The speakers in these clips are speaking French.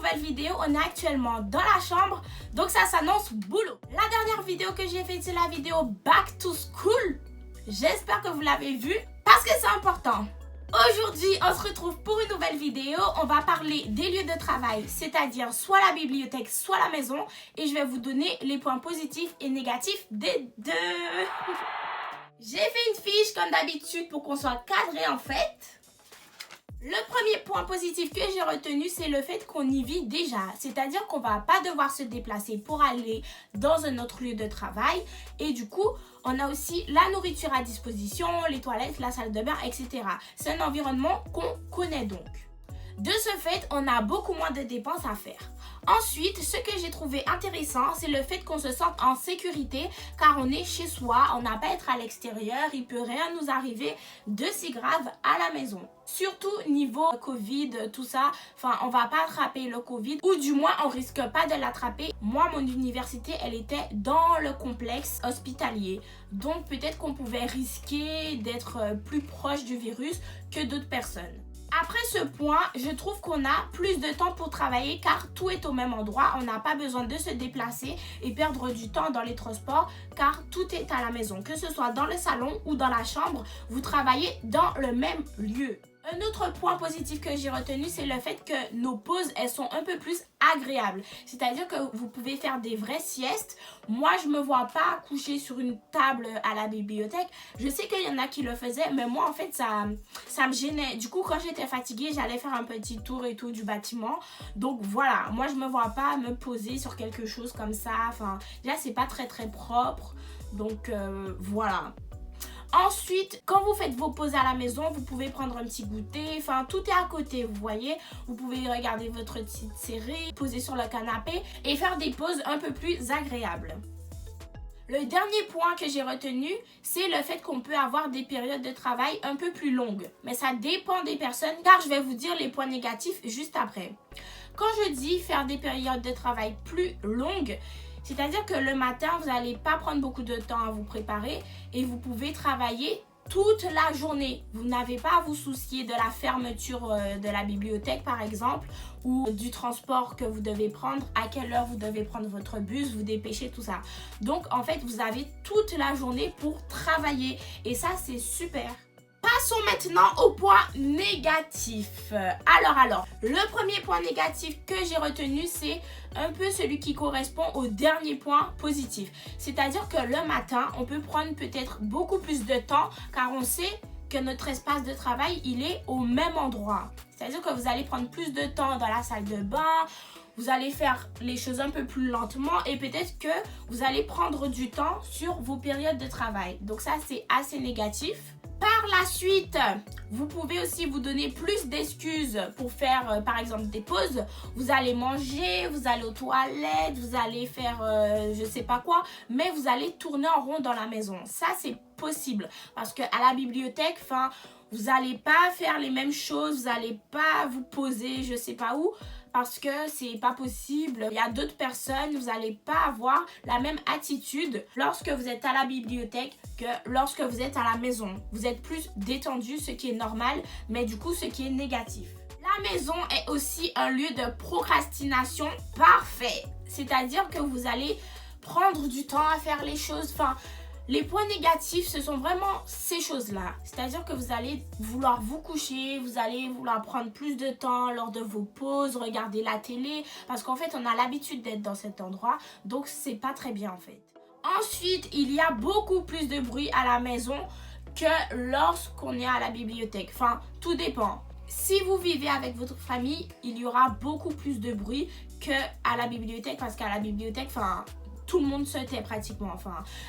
nouvelle vidéo. On est actuellement dans la chambre, donc ça s'annonce boulot. La dernière vidéo que j'ai faite, c'est la vidéo Back to School. J'espère que vous l'avez vue parce que c'est important. Aujourd'hui, on se retrouve pour une nouvelle vidéo. On va parler des lieux de travail, c'est-à-dire soit la bibliothèque, soit la maison. Et je vais vous donner les points positifs et négatifs des deux. J'ai fait une fiche comme d'habitude pour qu'on soit cadré en fait. Le premier point positif que j'ai retenu, c'est le fait qu'on y vit déjà. C'est-à-dire qu'on ne va pas devoir se déplacer pour aller dans un autre lieu de travail. Et du coup, on a aussi la nourriture à disposition, les toilettes, la salle de bain, etc. C'est un environnement qu'on connaît donc. De ce fait, on a beaucoup moins de dépenses à faire. Ensuite, ce que j'ai trouvé intéressant, c'est le fait qu'on se sente en sécurité car on est chez soi, on n'a pas à être à l'extérieur, il peut rien nous arriver de si grave à la maison. Surtout niveau Covid, tout ça, enfin on va pas attraper le Covid ou du moins on risque pas de l'attraper. Moi, mon université, elle était dans le complexe hospitalier. Donc peut-être qu'on pouvait risquer d'être plus proche du virus que d'autres personnes. Après ce point, je trouve qu'on a plus de temps pour travailler car tout est au même endroit. On n'a pas besoin de se déplacer et perdre du temps dans les transports car tout est à la maison. Que ce soit dans le salon ou dans la chambre, vous travaillez dans le même lieu. Un autre point positif que j'ai retenu, c'est le fait que nos pauses, elles sont un peu plus agréables. C'est-à-dire que vous pouvez faire des vraies siestes. Moi, je me vois pas coucher sur une table à la bibliothèque. Je sais qu'il y en a qui le faisaient, mais moi, en fait, ça me gênait. Du coup, quand j'étais fatiguée, j'allais faire un petit tour et tout du bâtiment. Donc, voilà. Moi, je me vois pas me poser sur quelque chose comme ça. Enfin, déjà, c'est pas très, très propre. Donc, voilà. Ensuite, quand vous faites vos pauses à la maison, vous pouvez prendre un petit goûter. Enfin, tout est à côté, vous voyez. Vous pouvez regarder votre petite série, poser sur le canapé et faire des pauses un peu plus agréables. Le dernier point que j'ai retenu, c'est le fait qu'on peut avoir des périodes de travail un peu plus longues. Mais ça dépend des personnes, car je vais vous dire les points négatifs juste après. Quand je dis faire des périodes de travail plus longues, c'est-à-dire que le matin, vous n'allez pas prendre beaucoup de temps à vous préparer et vous pouvez travailler toute la journée. Vous n'avez pas à vous soucier de la fermeture de la bibliothèque par exemple ou du transport que vous devez prendre, à quelle heure vous devez prendre votre bus, vous dépêcher, tout ça. Donc en fait, vous avez toute la journée pour travailler et ça, c'est super. Passons maintenant au point négatif. Alors, le premier point négatif que j'ai retenu, c'est un peu celui qui correspond au dernier point positif. C'est-à-dire que le matin, on peut prendre peut-être beaucoup plus de temps car on sait que notre espace de travail, il est au même endroit. C'est-à-dire que vous allez prendre plus de temps dans la salle de bain, vous allez faire les choses un peu plus lentement et peut-être que vous allez prendre du temps sur vos périodes de travail. Donc ça, c'est assez négatif. Par la suite, vous pouvez aussi vous donner plus d'excuses pour faire par exemple des pauses. Vous allez manger, vous allez aux toilettes, vous allez faire je sais pas quoi, mais vous allez tourner en rond dans la maison. Ça, c'est possible parce qu'à la bibliothèque, vous n'allez pas faire les mêmes choses, vous n'allez pas vous poser je sais pas où parce que c'est pas possible. Il y a d'autres personnes, vous n'allez pas avoir la même attitude lorsque vous êtes à la bibliothèque que lorsque vous êtes à la maison. Vous êtes plus détendu, ce qui est normal, mais du coup, ce qui est négatif. La maison est aussi un lieu de procrastination parfait. C'est-à-dire que vous allez prendre du temps à faire les choses. Les points négatifs, ce sont vraiment ces choses-là. C'est-à-dire que vous allez vouloir vous coucher, vous allez vouloir prendre plus de temps lors de vos pauses, regarder la télé. Parce qu'en fait, on a l'habitude d'être dans cet endroit. Donc, c'est pas très bien en fait. Ensuite, il y a beaucoup plus de bruit à la maison que lorsqu'on est à la bibliothèque. Tout dépend. Si vous vivez avec votre famille, il y aura beaucoup plus de bruit qu'à la bibliothèque. Parce qu'à la bibliothèque, tout le monde se tait pratiquement.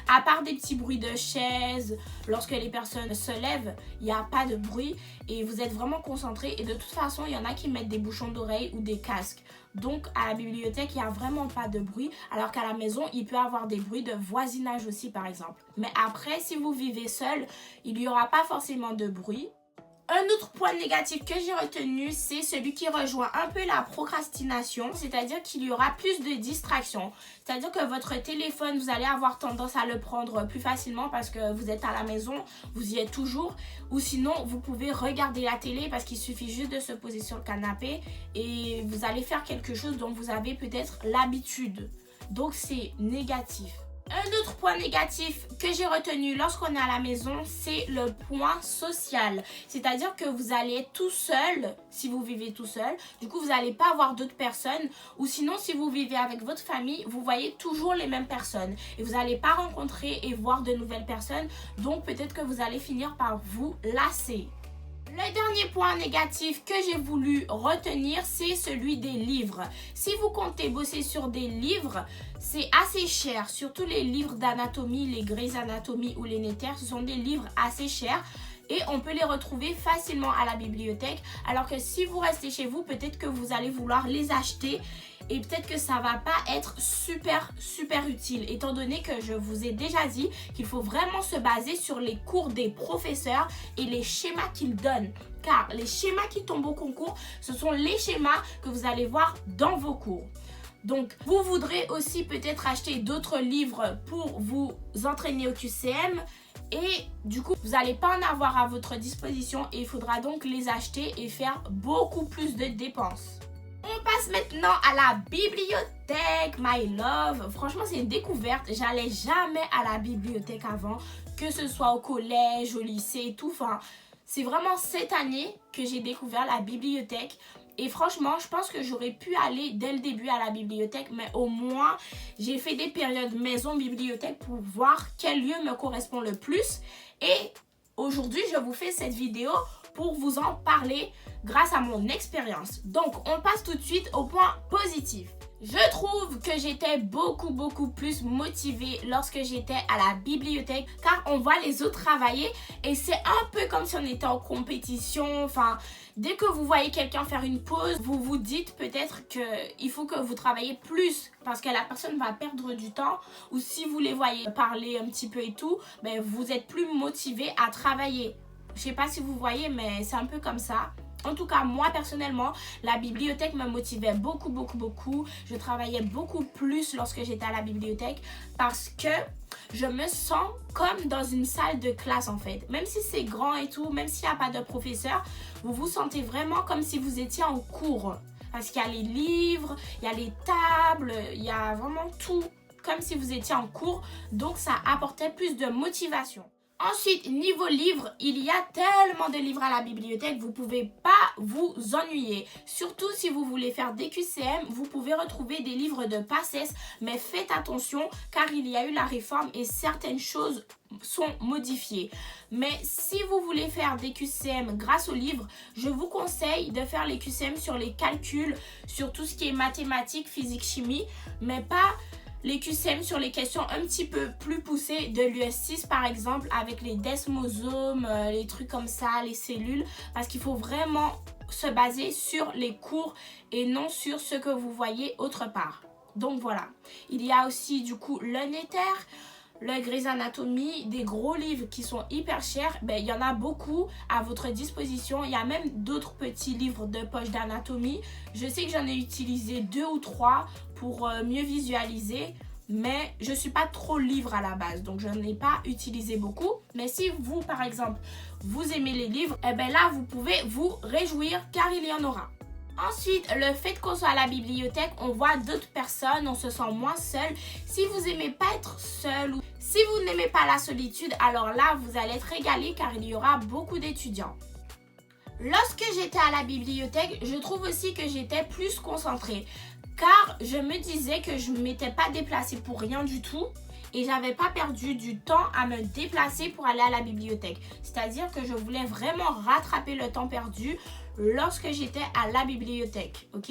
À part des petits bruits de chaises, lorsque les personnes se lèvent, il n'y a pas de bruit et vous êtes vraiment concentrés. Et de toute façon, il y en a qui mettent des bouchons d'oreilles ou des casques. Donc, à la bibliothèque, il n'y a vraiment pas de bruit. Alors qu'à la maison, il peut y avoir des bruits de voisinage aussi, par exemple. Mais après, si vous vivez seul, il n'y aura pas forcément de bruit. Un autre point négatif que j'ai retenu, c'est celui qui rejoint un peu la procrastination, c'est-à-dire qu'il y aura plus de distractions. C'est-à-dire que votre téléphone, vous allez avoir tendance à le prendre plus facilement parce que vous êtes à la maison, vous y êtes toujours. Ou sinon, vous pouvez regarder la télé parce qu'il suffit juste de se poser sur le canapé et vous allez faire quelque chose dont vous avez peut-être l'habitude. Donc, c'est négatif. Un autre point négatif que j'ai retenu lorsqu'on est à la maison, c'est le point social. C'est-à-dire que vous allez être tout seul, si vous vivez tout seul. Du coup, vous n'allez pas avoir d'autres personnes. Ou sinon, si vous vivez avec votre famille, vous voyez toujours les mêmes personnes. Et vous n'allez pas rencontrer et voir de nouvelles personnes. Donc, peut-être que vous allez finir par vous lasser. Le dernier point négatif que j'ai voulu retenir, c'est celui des livres. Si vous comptez bosser sur des livres, c'est assez cher. Surtout les livres d'anatomie, les Grey's Anatomy ou les Néter, ce sont des livres assez chers. Et on peut les retrouver facilement à la bibliothèque. Alors que si vous restez chez vous, peut-être que vous allez vouloir les acheter. Et peut-être que ça va pas être super utile. Étant donné que je vous ai déjà dit qu'il faut vraiment se baser sur les cours des professeurs et les schémas qu'ils donnent. Car les schémas qui tombent au concours, ce sont les schémas que vous allez voir dans vos cours. Donc, vous voudrez aussi peut-être acheter d'autres livres pour vous entraîner au QCM. Et du coup, vous n'allez pas en avoir à votre disposition et il faudra donc les acheter et faire beaucoup plus de dépenses. On passe maintenant à la bibliothèque, my love. Franchement, c'est une découverte. J'allais jamais à la bibliothèque avant, que ce soit au collège, au lycée et tout. Enfin, c'est vraiment cette année que j'ai découvert la bibliothèque. Et franchement, je pense que j'aurais pu aller dès le début à la bibliothèque, mais au moins, j'ai fait des périodes maison-bibliothèque pour voir quel lieu me correspond le plus. Et aujourd'hui, je vous fais cette vidéo pour vous en parler grâce à mon expérience. Donc, on passe tout de suite au point positif. Je trouve que j'étais beaucoup plus motivée lorsque j'étais à la bibliothèque car on voit les autres travailler et c'est un peu comme si on était en compétition. Enfin, dès que vous voyez quelqu'un faire une pause, vous vous dites peut-être qu'il faut que vous travaillez plus parce que la personne va perdre du temps ou si vous les voyez parler un petit peu et tout, ben vous êtes plus motivé à travailler. Je sais pas si vous voyez, mais c'est un peu comme ça. En tout cas, moi personnellement, la bibliothèque me motivait beaucoup. Je travaillais beaucoup plus lorsque j'étais à la bibliothèque parce que je me sens comme dans une salle de classe en fait. Même si c'est grand et tout, même s'il n'y a pas de professeur, vous vous sentez vraiment comme si vous étiez en cours. Parce qu'il y a les livres, il y a les tables, il y a vraiment tout comme si vous étiez en cours. Donc ça apportait plus de motivation. Ensuite, niveau livres, il y a tellement de livres à la bibliothèque, vous ne pouvez pas vous ennuyer. Surtout si vous voulez faire des QCM, vous pouvez retrouver des livres de PACES, mais faites attention car il y a eu la réforme et certaines choses sont modifiées. Mais si vous voulez faire des QCM grâce aux livres, je vous conseille de faire les QCM sur les calculs, sur tout ce qui est mathématiques, physique, chimie, mais pas les QCM sur les questions un petit peu plus poussées de l'US6 par exemple avec les desmosomes, les trucs comme ça, les cellules parce qu'il faut vraiment se baser sur les cours et non sur ce que vous voyez autre part. Donc voilà, il y a aussi du coup le Néter, le Grey's Anatomy, des gros livres qui sont hyper chers, ben, il y en a beaucoup à votre disposition. Il y a même d'autres petits livres de poche d'anatomie. Je sais que j'en ai utilisé 2 ou 3 pour mieux visualiser, mais je ne suis pas trop livre à la base, donc je n'en ai pas utilisé beaucoup. Mais si vous, par exemple, vous aimez les livres, eh ben là, vous pouvez vous réjouir car il y en aura. Ensuite, le fait qu'on soit à la bibliothèque, on voit d'autres personnes, on se sent moins seul. Si vous n'aimez pas être seul ou si vous n'aimez pas la solitude, alors là, vous allez être régalé car il y aura beaucoup d'étudiants. Lorsque j'étais à la bibliothèque, je trouve aussi que j'étais plus concentrée car je me disais que je ne m'étais pas déplacée pour rien du tout. Et j'avais pas perdu du temps à me déplacer pour aller à la bibliothèque. C'est-à-dire que je voulais vraiment rattraper le temps perdu lorsque j'étais à la bibliothèque, ok?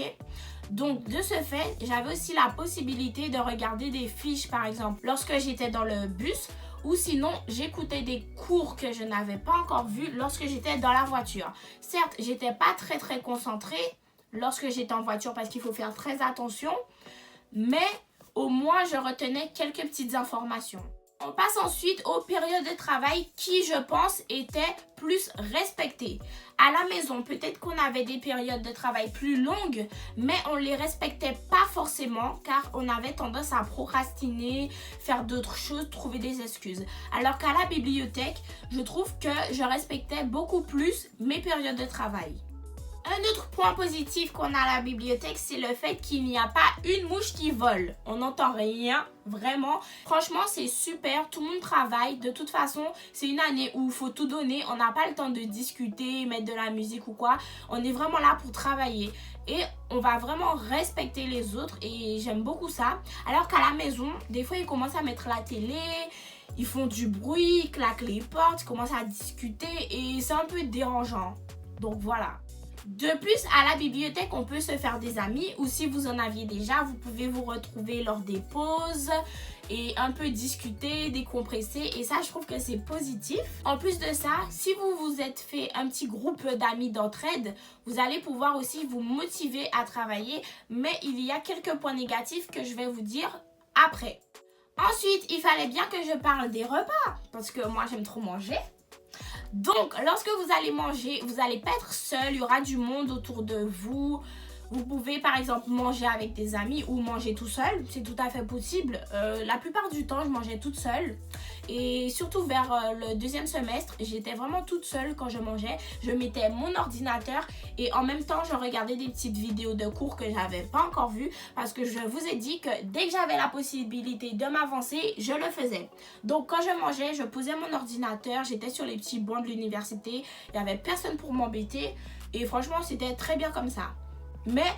Donc de ce fait, j'avais aussi la possibilité de regarder des fiches par exemple lorsque j'étais dans le bus ou sinon j'écoutais des cours que je n'avais pas encore vus lorsque j'étais dans la voiture. Certes, j'étais pas très concentrée lorsque j'étais en voiture parce qu'il faut faire très attention, mais au moins, je retenais quelques petites informations. On passe ensuite aux périodes de travail qui, je pense, étaient plus respectées. À la maison, peut-être qu'on avait des périodes de travail plus longues, mais on ne les respectait pas forcément car on avait tendance à procrastiner, faire d'autres choses, trouver des excuses. Alors qu'à la bibliothèque, je trouve que je respectais beaucoup plus mes périodes de travail. Un autre point positif qu'on a à la bibliothèque, c'est le fait qu'il n'y a pas une mouche qui vole. On n'entend rien, vraiment. Franchement, c'est super. Tout le monde travaille. De toute façon, c'est une année où il faut tout donner. On n'a pas le temps de discuter, mettre de la musique ou quoi. On est vraiment là pour travailler. Et on va vraiment respecter les autres et j'aime beaucoup ça. Alors qu'à la maison, des fois, ils commencent à mettre la télé. Ils font du bruit, ils claquent les portes, ils commencent à discuter et c'est un peu dérangeant. Donc voilà. De plus, à la bibliothèque, on peut se faire des amis ou si vous en aviez déjà, vous pouvez vous retrouver lors des pauses et un peu discuter, décompresser et ça, je trouve que c'est positif. En plus de ça, si vous vous êtes fait un petit groupe d'amis d'entraide, vous allez pouvoir aussi vous motiver à travailler, mais il y a quelques points négatifs que je vais vous dire après. Ensuite, il fallait bien que je parle des repas parce que moi, j'aime trop manger. Donc, lorsque vous allez manger, vous n'allez pas être seul, il y aura du monde autour de vous. Vous pouvez par exemple manger avec des amis ou manger tout seul, c'est tout à fait possible. La plupart du temps, je mangeais toute seule. Et surtout vers le deuxième semestre, j'étais vraiment toute seule quand je mangeais. Je mettais mon ordinateur et en même temps, je regardais des petites vidéos de cours que je n'avais pas encore vues. Parce que je vous ai dit que dès que j'avais la possibilité de m'avancer, je le faisais. Donc quand je mangeais, je posais mon ordinateur, j'étais sur les petits bancs de l'université. Il n'y avait personne pour m'embêter et franchement, c'était très bien comme ça. Mais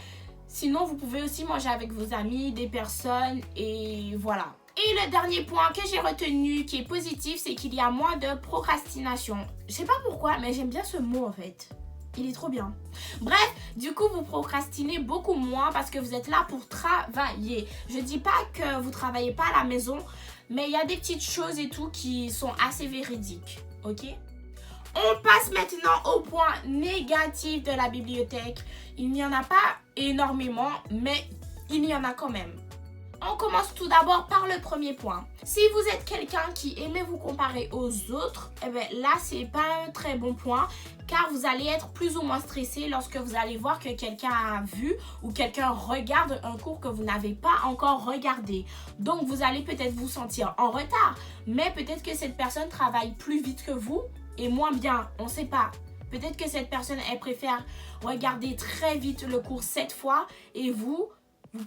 sinon, vous pouvez aussi manger avec vos amis, des personnes et voilà. Et le dernier point que j'ai retenu qui est positif, c'est qu'il y a moins de procrastination. Je sais pas pourquoi, mais j'aime bien ce mot en fait. Il est trop bien. Bref, du coup, vous procrastinez beaucoup moins parce que vous êtes là pour travailler. Je dis pas que vous travaillez pas à la maison, mais il y a des petites choses et tout qui sont assez véridiques, ok ? On passe maintenant au point négatif de la bibliothèque. Il n'y en a pas énormément, mais il y en a quand même. On commence tout d'abord par le premier point. Si vous êtes quelqu'un qui aimait vous comparer aux autres, eh bien là, c'est pas un très bon point car vous allez être plus ou moins stressé lorsque vous allez voir que quelqu'un a vu ou quelqu'un regarde un cours que vous n'avez pas encore regardé. Donc, vous allez peut-être vous sentir en retard, mais peut-être que cette personne travaille plus vite que vous et moins bien, on ne sait pas. Peut-être que cette personne, elle préfère regarder très vite le cours 7 fois et vous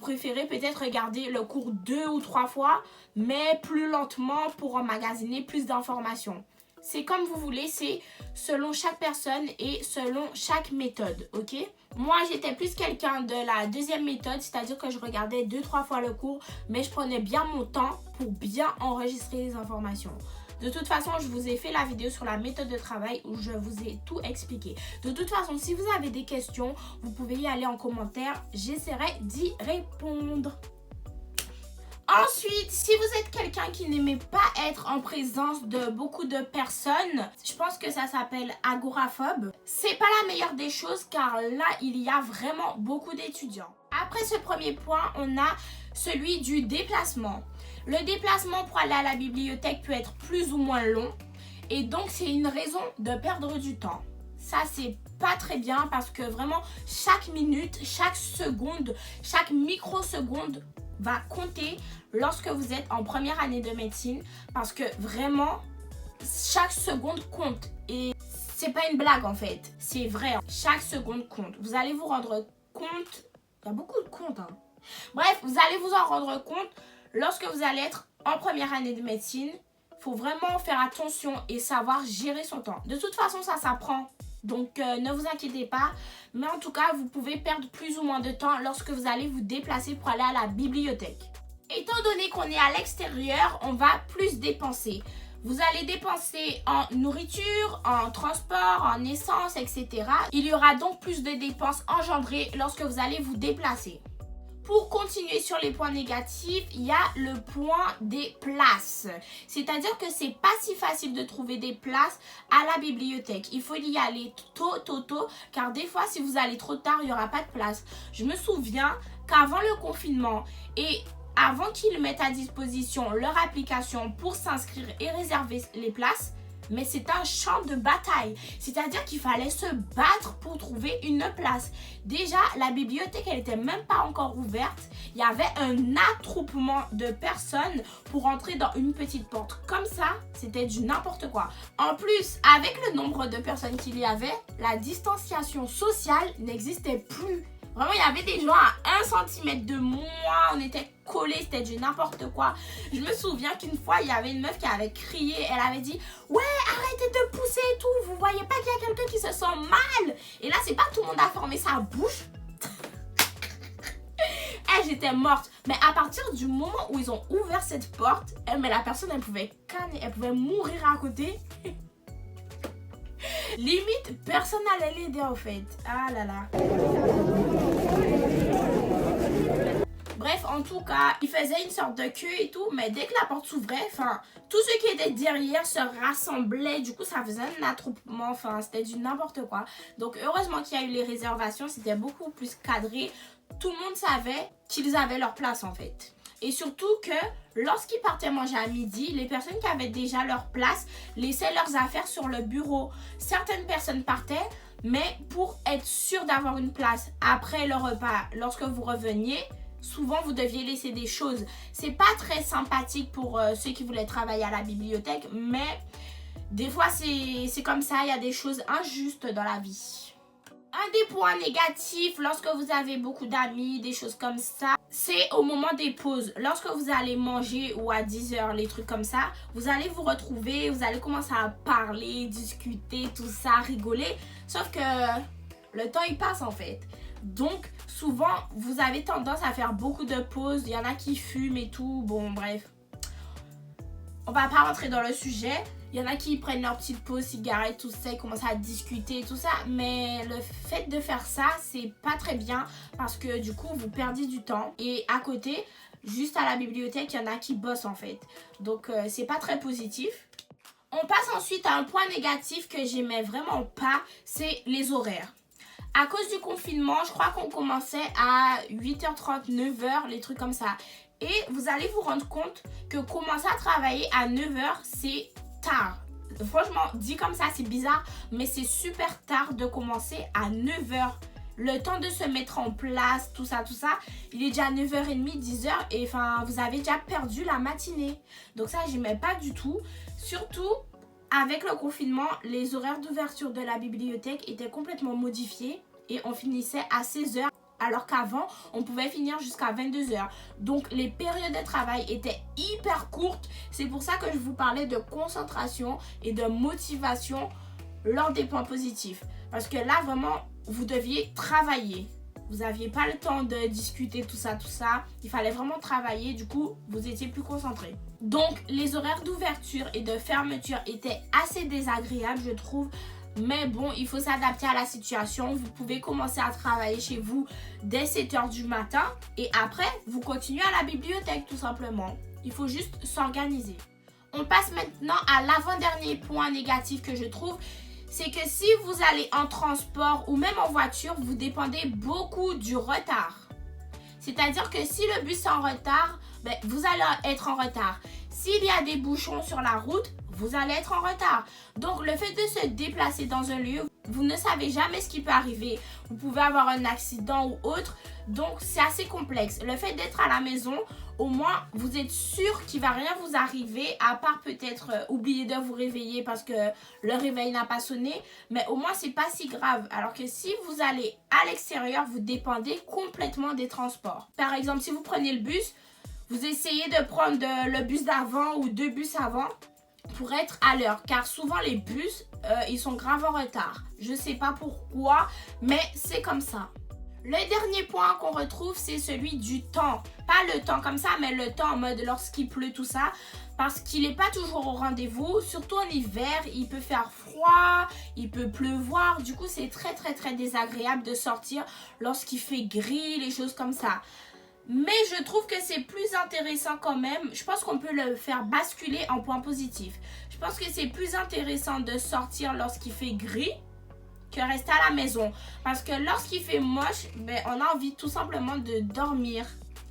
préférez peut-être regarder le cours 2 ou 3 fois, mais plus lentement pour emmagasiner plus d'informations. C'est comme vous voulez, c'est selon chaque personne et selon chaque méthode, ok? Moi, j'étais plus quelqu'un de la deuxième méthode, c'est-à-dire que je regardais 2-3 fois le cours, mais je prenais bien mon temps pour bien enregistrer les informations. De toute façon, je vous ai fait la vidéo sur la méthode de travail où je vous ai tout expliqué. De toute façon, si vous avez des questions, vous pouvez y aller en commentaire. J'essaierai d'y répondre. Ensuite, si vous êtes quelqu'un qui n'aimait pas être en présence de beaucoup de personnes, je pense que ça s'appelle agoraphobe. C'est pas la meilleure des choses car là, il y a vraiment beaucoup d'étudiants. Après ce premier point, on a celui du déplacement. Le déplacement pour aller à la bibliothèque peut être plus ou moins long et donc c'est une raison de perdre du temps. Ça, c'est pas très bien parce que vraiment, chaque minute, chaque seconde, chaque microseconde va compter lorsque vous êtes en première année de médecine parce que vraiment, chaque seconde compte et c'est pas une blague en fait, c'est vrai, chaque seconde compte. Vous allez vous rendre compte, il y a beaucoup de comptes, hein. Bref, vous allez vous en rendre compte lorsque vous allez être en première année de médecine. Il faut vraiment faire attention et savoir gérer son temps. De toute façon, ça s'apprend. Donc, ne vous inquiétez pas. Mais en tout cas, vous pouvez perdre plus ou moins de temps lorsque vous allez vous déplacer pour aller à la bibliothèque. Étant donné qu'on est à l'extérieur, on va plus dépenser. Vous allez dépenser en nourriture, en transport, en essence, etc. Il y aura donc plus de dépenses engendrées lorsque vous allez vous déplacer. Pour continuer sur les points négatifs, il y a le point des places. C'est-à-dire que c'est pas si facile de trouver des places à la bibliothèque. Il faut y aller tôt, car des fois, si vous allez trop tard, il n'y aura pas de place. Je me souviens qu'avant le confinement et avant qu'ils mettent à disposition leur application pour s'inscrire et réserver les places, mais c'est un champ de bataille. C'est-à-dire qu'il fallait se battre pour trouver une place. Déjà, la bibliothèque, elle n'était même pas encore ouverte. Il y avait un attroupement de personnes pour entrer dans une petite porte. Comme ça, c'était du n'importe quoi. En plus, avec le nombre de personnes qu'il y avait, la distanciation sociale n'existait plus. Vraiment, il y avait des gens à 1 cm de moi, on était collés, c'était du n'importe quoi. Je me souviens qu'une fois, il y avait une meuf qui avait crié, elle avait dit « Ouais, arrêtez de pousser et tout, vous voyez pas qu'il y a quelqu'un qui se sent mal ?» Et là, c'est pas tout le monde a fermé sa bouche. J'étais morte. Mais à partir du moment où ils ont ouvert cette porte, mais la personne, elle pouvait canner, elle pouvait mourir à côté. Limite, personne n'allait l'aider en fait. Ah là là. Bref, en tout cas, ils faisaient une sorte de queue et tout, mais dès que la porte s'ouvrait, tous ceux qui étaient derrière se rassemblaient. Du coup, ça faisait un attroupement, c'était du n'importe quoi. Donc, heureusement qu'il y a eu les réservations, c'était beaucoup plus cadré. Tout le monde savait qu'ils avaient leur place en fait. Et surtout que lorsqu'ils partaient manger à midi, les personnes qui avaient déjà leur place laissaient leurs affaires sur le bureau. Certaines personnes partaient, mais pour être sûr d'avoir une place après le repas, lorsque vous reveniez, souvent vous deviez laisser des choses. C'est pas très sympathique pour ceux qui voulaient travailler à la bibliothèque, mais des fois c'est comme ça, il y a des choses injustes dans la vie. Un des points négatifs lorsque vous avez beaucoup d'amis, des choses comme ça, c'est au moment des pauses. Lorsque vous allez manger ou à 10 h, les trucs comme ça, vous allez vous retrouver, vous allez commencer à parler, discuter, tout ça, rigoler. Sauf que le temps, il passe en fait. Donc, souvent, vous avez tendance à faire beaucoup de pauses. Il y en a qui fument et tout. Bon, bref. On va pas rentrer dans le sujet. Il y en a qui prennent leur petite pause, cigarette, tout ça, ils commencent à discuter et tout ça. Mais le fait de faire ça, c'est pas très bien parce que du coup, vous perdez du temps. Et à côté, juste à la bibliothèque, il y en a qui bossent en fait. Donc, c'est pas très positif. On passe ensuite à un point négatif que j'aimais vraiment pas, c'est les horaires. À cause du confinement, je crois qu'on commençait à 8h30, 9h, les trucs comme ça. Et vous allez vous rendre compte que commencer à travailler à 9h, c'est tard. Franchement, dit comme ça, c'est bizarre, mais c'est super tard de commencer à 9h. Le temps de se mettre en place, tout ça, il est déjà 9h30, 10h et vous avez déjà perdu la matinée. Donc ça, j'aimais pas du tout. Surtout, avec le confinement, les horaires d'ouverture de la bibliothèque étaient complètement modifiés et on finissait à 16h. Alors qu'avant, on pouvait finir jusqu'à 22h. Donc, les périodes de travail étaient hyper courtes. C'est pour ça que je vous parlais de concentration et de motivation lors des points positifs. Parce que là, vraiment, vous deviez travailler. Vous n'aviez pas le temps de discuter tout ça. Il fallait vraiment travailler. Du coup, vous étiez plus concentrés. Donc, les horaires d'ouverture et de fermeture étaient assez désagréables, je trouve. Mais bon, il faut s'adapter à la situation. Vous pouvez commencer à travailler chez vous dès 7h du matin. Et après, vous continuez à la bibliothèque tout simplement. Il faut juste s'organiser. On passe maintenant à l'avant-dernier point négatif que je trouve. C'est que si vous allez en transport ou même en voiture, vous dépendez beaucoup du retard. C'est-à-dire que si le bus est en retard, vous allez être en retard. S'il y a des bouchons sur la route, vous allez être en retard. Donc, le fait de se déplacer dans un lieu, vous ne savez jamais ce qui peut arriver. Vous pouvez avoir un accident ou autre. Donc, c'est assez complexe. Le fait d'être à la maison, au moins, vous êtes sûr qu'il ne va rien vous arriver, à part peut-être oublier de vous réveiller parce que le réveil n'a pas sonné. Mais au moins, ce n'est pas si grave. Alors que si vous allez à l'extérieur, vous dépendez complètement des transports. Par exemple, si vous prenez le bus, vous essayez de prendre le bus d'avant ou 2 bus avant pour être à l'heure. Car souvent, les bus, ils sont grave en retard. Je ne sais pas pourquoi, mais c'est comme ça. Le dernier point qu'on retrouve, c'est celui du temps. Pas le temps comme ça, mais le temps en mode lorsqu'il pleut, tout ça. Parce qu'il n'est pas toujours au rendez-vous. Surtout en hiver, il peut faire froid, il peut pleuvoir. Du coup, c'est très, très, très désagréable de sortir lorsqu'il fait gris, les choses comme ça. Mais je trouve que c'est plus intéressant quand même. Je pense qu'on peut le faire basculer en point positif. Je pense que c'est plus intéressant de sortir lorsqu'il fait gris que rester à la maison. Parce que lorsqu'il fait moche, on a envie tout simplement de dormir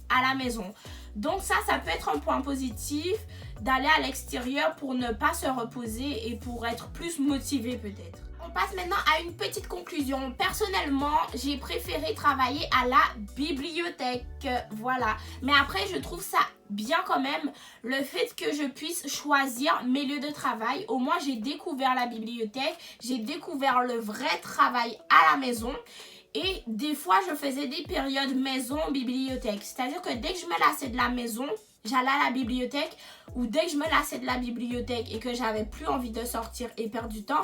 à la maison. Donc ça peut être un point positif d'aller à l'extérieur pour ne pas se reposer et pour être plus motivé peut-être. On passe maintenant à une petite conclusion. Personnellement, j'ai préféré travailler à la bibliothèque. Voilà. Mais après, je trouve ça bien quand même, le fait que je puisse choisir mes lieux de travail. Au moins, j'ai découvert la bibliothèque. J'ai découvert le vrai travail à la maison. Et des fois, je faisais des périodes maison-bibliothèque. C'est-à-dire que dès que je me lassais de la maison, j'allais à la bibliothèque. Ou dès que je me lassais de la bibliothèque et que j'avais plus envie de sortir et perdre du temps,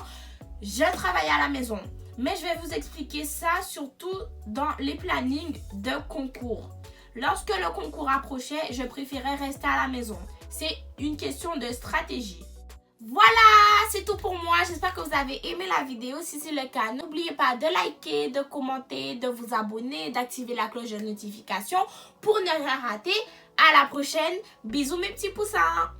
je travaillais à la maison. Mais je vais vous expliquer ça surtout dans les plannings de concours. Lorsque le concours approchait, je préférais rester à la maison. C'est une question de stratégie. Voilà, c'est tout pour moi. J'espère que vous avez aimé la vidéo. Si c'est le cas, n'oubliez pas de liker, de commenter, de vous abonner, d'activer la cloche de notification pour ne rien rater. À la prochaine. Bisous mes petits poussins.